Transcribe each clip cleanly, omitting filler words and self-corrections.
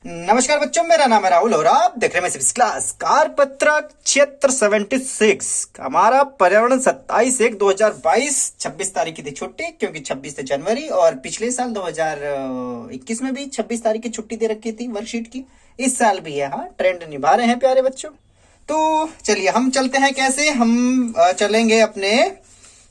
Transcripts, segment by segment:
नमस्कार बच्चों, मेरा नाम है राहुल और आप देख रहे हैं सिविक्स क्लास कारपत्रक क्षेत्र 76। हमारा पर्यावरण 27/1/2022 26 तारीख की थी छुट्टी, क्योंकि 26 जनवरी और पिछले साल 2021 में भी 26 तारीख की छुट्टी दे रखी थी वर्कशीट की। इस साल भी है, हाँ, ट्रेंड निभा रहे हैं प्यारे बच्चों। तो चलिए हम चलते हैं। कैसे हम चलेंगे अपने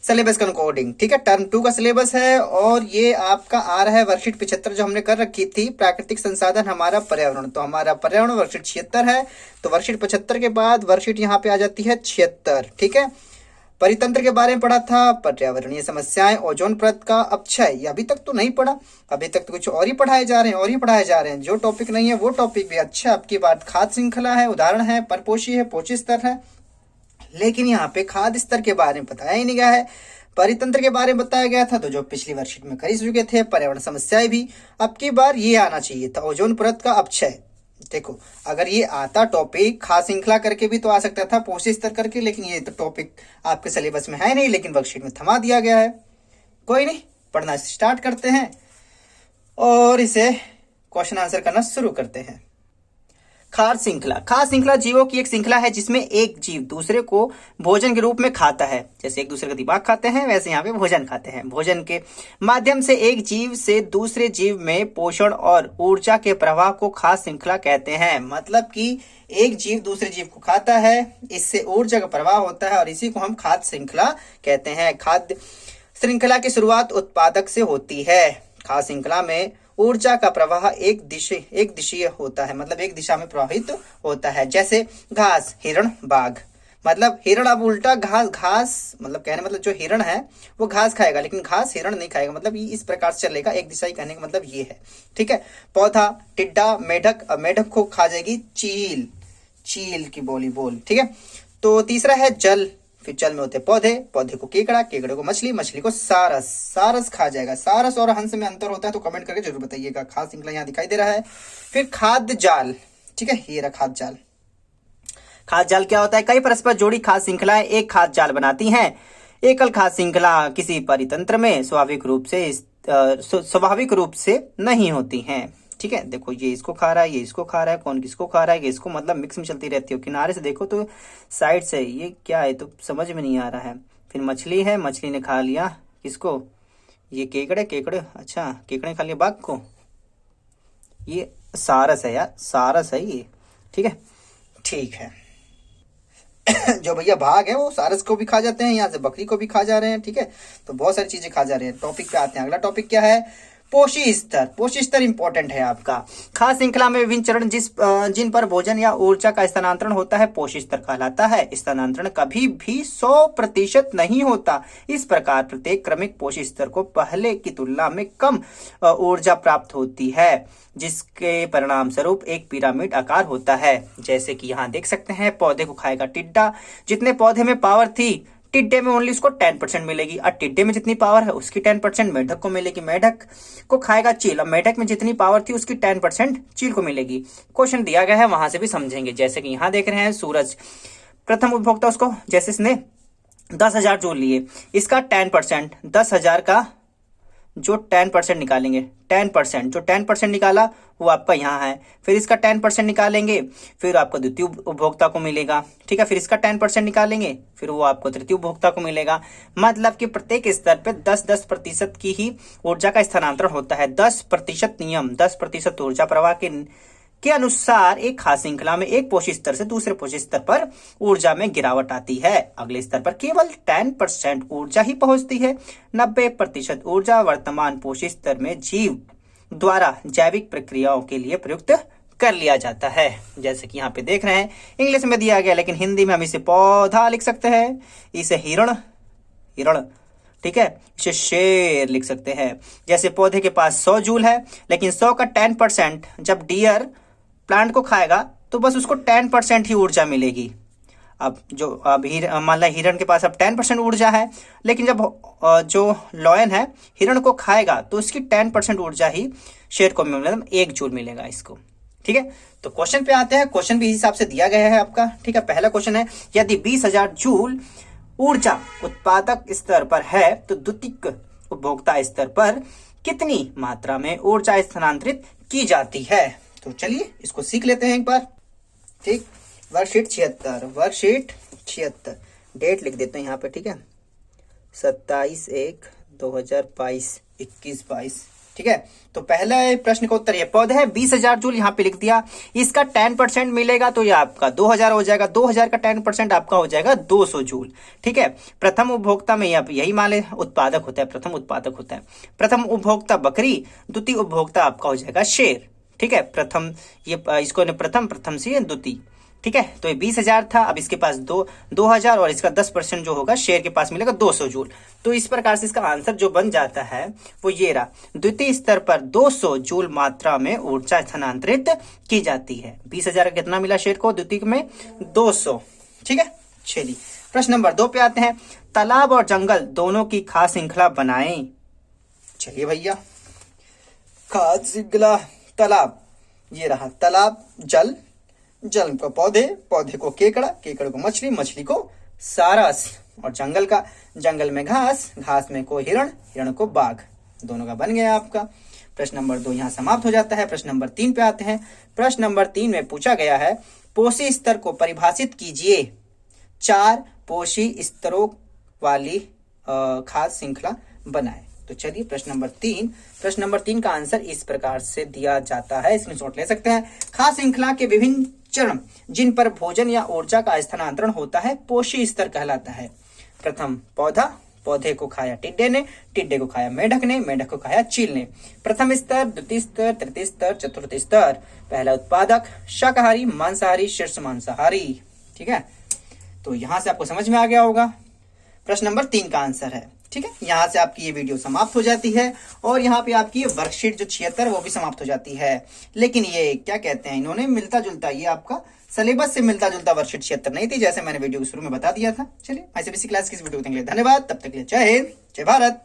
सिलेबस का अकॉर्डिंग, ठीक है। टर्म 2 का सिलेबस है और ये आपका आ रहा है वर्कशीट 75 जो हमने कर रखी थी, प्राकृतिक संसाधन हमारा पर्यावरण। तो हमारा पर्यावरण वर्कशीट 76 है, तो वर्कशीट 75 के बाद वर्कशीट यहाँ पे आ जाती है 76, ठीक है। परितंत्र के बारे में पढ़ा था, पर्यावरणीय समस्याएं, ओजोन परत का अपक्षय, ये अभी तक तो नहीं पढ़ा, अभी तक तो कुछ और ही पढ़ाए जा रहे हैं और ही पढ़ाए जा रहे हैं। जो टॉपिक नहीं है वो टॉपिक भी अच्छा। आपकी बात खाद्य श्रृंखला है, उदाहरण है, परपोषी है, पोषी स्तर है, लेकिन यहाँ पे खाद्य स्तर के बारे में बताया ही नहीं गया है। परितंत्र के बारे में बताया गया था, तो जो पिछली वर्कशीट में कर चुके थे। पर्यावरण समस्याएं भी अब की बार ये आना चाहिए था, ओजोन परत का अपक्षय। देखो, अगर ये आता टॉपिक खाद्य श्रृंखला करके भी तो आ सकता था, पोषी स्तर करके, लेकिन ये तो टॉपिक आपके सिलेबस में है नहीं, लेकिन वर्कशीट में थमा दिया गया है। कोई नहीं, पढ़ना स्टार्ट करते हैं और इसे क्वेश्चन आंसर करना शुरू करते हैं। खाद्य श्रृंखला। खाद्य श्रृंखला जीवों की एक श्रृंखला है जिसमें एक जीव दूसरे को भोजन के रूप में खाता है। जैसे एक दूसरे का दिमाग खाते हैं, वैसे यहाँ पे भोजन खाते हैं। भोजन के माध्यम से एक जीव से दूसरे जीव में पोषण और ऊर्जा के प्रवाह को खाद्य श्रृंखला कहते हैं। मतलब कि एक जीव दूसरे जीव को खाता है, इससे ऊर्जा का प्रवाह होता है और इसी को हम खाद्य श्रृंखला कहते हैं। खाद्य श्रृंखला की शुरुआत उत्पादक से होती है। खाद्य श्रृंखला में ऊर्जा का प्रवाह एक दिशीय होता है, मतलब एक दिशा में प्रवाहित होता है। जैसे घास, हिरण, बाघ। मतलब हिरण अब उल्टा घास मतलब कहने मतलब जो हिरण है वो घास खाएगा, लेकिन घास हिरण नहीं खाएगा। मतलब ये इस प्रकार से चलेगा, एक दिशा ही कहने का मतलब ये है, ठीक है। पौधा, टिड्डा, मेढक। मेढक को खा जाएगी चील, चील की बोल, ठीक है। तो तीसरा है जल। फिर जल में होते पौधे, पौधे को केकड़ा, केकड़े को मछली, मछली को सारस, सारस खा जाएगा। सारस और हंस में अंतर होता है तो कमेंट करके जरूर बताइएगा। खाद्य श्रृंखला यहाँ दिखाई दे रहा है। फिर खाद्य जाल, ठीक है, ये रहा खाद्य जाल। खाद्य जाल क्या होता है? कई परस्पर जोड़ी खाद्य श्रृंखलाएं एक खाद्य जाल बनाती हैं। एकल खाद्य श्रृंखला किसी परितंत्र में स्वाभाविक रूप से नहीं होती हैं, ठीक है। देखो, ये इसको खा रहा है, ये इसको खा रहा है, कौन किसको खा रहा है, ये इसको, मतलब मिक्स में चलती रहती है। किनारे से देखो तो साइड से ये क्या है तो समझ में नहीं आ रहा है। फिर मछली है, मछली ने खा लिया किसको? ये केकड़े, अच्छा केकड़े खा लिया बाघ को। ये सारस है यार, सारस है ये, ठीक है, ठीक है। जो भैया भाग है वो सारस को भी खा जाते हैं, यहाँ से बकरी को भी खा जा रहे हैं, ठीक है। तो बहुत सारी चीजें खा जा रहे हैं। टॉपिक पे आते हैं। अगला टॉपिक क्या है? पोषी स्तर। पोषी स्तर इंपॉर्टेंट है आपका। खाद्य श्रृंखला में विभिन्न चरण जिन पर भोजन या ऊर्जा का स्थानांतरण होता है पोषी स्तर कहलाता है। स्थानांतरण कभी भी 100% नहीं होता। इस प्रकार प्रत्येक क्रमिक पोषी स्तर को पहले की तुलना में कम ऊर्जा प्राप्त होती है, जिसके परिणाम स्वरूप एक पिरामिड आकार होता है। जैसे कि यहाँ देख सकते हैं, पौधे को खाएगा टिड्डा। जितने पौधे में पावर थी, टिड्डे में ओनली उसको 10% मिलेगी। और टिड्डे में जितनी पावर है उसकी 10% मेढक को मिलेगी। मेढक को खाएगा चील, और मेढक में जितनी पावर थी उसकी 10% चील को मिलेगी। क्वेश्चन दिया गया है, वहां से भी समझेंगे। जैसे कि यहाँ देख रहे हैं, सूरज प्रथम उपभोक्ता, उसको जैसे इसने 10,000 जूल लिए, इसका 10% 10,000 का जो 10% निकालेंगे, 10% जो 10% निकाला वो आपका यहाँ है। फिर इसका 10% निकालेंगे, फिर आपको द्वितीय उपभोक्ता को मिलेगा, ठीक है। फिर इसका 10% निकालेंगे, फिर वो आपको तृतीय उपभोक्ता को मिलेगा। मतलब कि प्रत्येक स्तर पे 10% की ही ऊर्जा का स्थानांतरण होता है। 10% नियम, 10% ऊर्जा प्रवाह के अनुसार एक खाद्य श्रृंखला में एक पोषी स्तर से दूसरे पोषी स्तर पर ऊर्जा में गिरावट आती है। अगले स्तर पर केवल 10% ऊर्जा ही पहुंचती है। 90% ऊर्जा वर्तमान पोषी स्तर में जीव द्वारा जैविक प्रक्रियाओं के लिए प्रयुक्त कर लिया जाता है। जैसे कि यहाँ पे देख रहे हैं, इंग्लिश में दिया गया, लेकिन हिंदी में हम इसे पौधा लिख सकते हैं, इसे हिरण, ठीक है, इसे शेर लिख सकते हैं। जैसे पौधे के पास 100 जूल है, लेकिन 100 का 10% जब डियर प्लांट को खाएगा तो बस उसको 10% ही ऊर्जा मिलेगी। अब मान लो हिरण के पास अब 10% ऊर्जा है, लेकिन जब जो लॉयन है हिरण को खाएगा तो उसकी 10% ऊर्जा ही शेर को मिलेगा, 1 जूल मिलेगा इसको, ठीक है। तो क्वेश्चन पे आते हैं। क्वेश्चन भी इस हिसाब से दिया गया है आपका, ठीक है। पहला क्वेश्चन है, यदि 20,000 जूल ऊर्जा उत्पादक स्तर पर है तो द्वितीयक उपभोक्ता स्तर पर कितनी मात्रा में ऊर्जा स्थानांतरित की जाती है? तो चलिए इसको सीख लेते हैं एक बार। ठीक, वर्कशीट 76, वर्कशीट 76, डेट लिख देते हैं यहाँ पे। ठीक है, 27/1/2022, 21/22। ठीक है, तो पहला प्रश्न का उत्तर ये पौधे है 20,000 जूल, यहाँ पे लिख दिया। इसका 10% मिलेगा तो ये आपका 2,000 हो जाएगा, 2,000 का 10% आपका हो जाएगा 200 जूल। ठीक है, प्रथम उपभोक्ता में यही मान ले उत्पादक होता है, प्रथम उत्पादक होता है। प्रथम उपभोक्ता बकरी, द्वितीय उपभोक्ता आपका हो जाएगा शेर। ठीक है, प्रथम ये इसको प्रथम से ये द्वितीय। ठीक है, तो ये 20,000 था, अब इसके पास 2,000 और इसका 10% जो होगा शेर के पास मिलेगा 200 जूल। तो इस प्रकार से इसका आंसर जो बन जाता है वो ये रहा, द्वितीय स्तर पर 200 जूल मात्रा में ऊर्जा स्थानांतरित की जाती है। 20,000 का कितना मिला शेर को, द्वितीय में 200। ठीक है, चलिए प्रश्न नंबर 2 पे आते हैं। तालाब और जंगल दोनों की खास श्रृंखला बनाएं। चलिए भैया, खास श्रृंखला, तालाब, ये रहा तालाब, जल, जल को पौधे, पौधे को केकड़ा, केकड़ को मछली, मछली को सारस, और जंगल का, जंगल में घास, घास में को हिरण, हिरण को बाघ। दोनों का बन गया आपका। प्रश्न नंबर 2 यहाँ समाप्त हो जाता है। प्रश्न नंबर 3 पे आते हैं। प्रश्न नंबर 3 में पूछा गया है, पोषी स्तर को परिभाषित कीजिए। 4 पोषी स्तरों वाली खास श्रृंखला बनाए। तो चलिए प्रश्न नंबर 3 का आंसर इस प्रकार से दिया जाता है, स्क्रीनशॉट ले सकते हैं। खास श्रृंखला के विभिन्न चरण जिन पर भोजन या ऊर्जा का स्थानांतरण होता है पोषी स्तर कहलाता है। प्रथम पौधा, पौधे को खाया टिड्डे ने, टिड्डे को खाया मेढक ने, मेढक को खाया चील ने। प्रथम स्तर, द्वितीय स्तर, तृतीय स्तर, चतुर्थ स्तर। पहला उत्पादक शाकाहारी, मांसाहारी, शीर्ष मांसाहारी। ठीक है, तो यहां से आपको समझ में आ गया होगा। प्रश्न नंबर 3 का आंसर है। ठीक है, यहाँ से आपकी ये वीडियो समाप्त हो जाती है और यहाँ पे आपकी वर्कशीट जो 76 वो भी समाप्त हो जाती है। लेकिन ये क्या कहते हैं, इन्होंने मिलता जुलता, ये आपका सिलेबस से मिलता जुलता वर्कशीट 76 नहीं थी, जैसे मैंने वीडियो के शुरू में बता दिया था। चलिए, ऐसे बेसिक क्लास की इस वीडियो को देखने के लिए धन्यवाद। तब तक के लिए जय हिंद, जय भारत।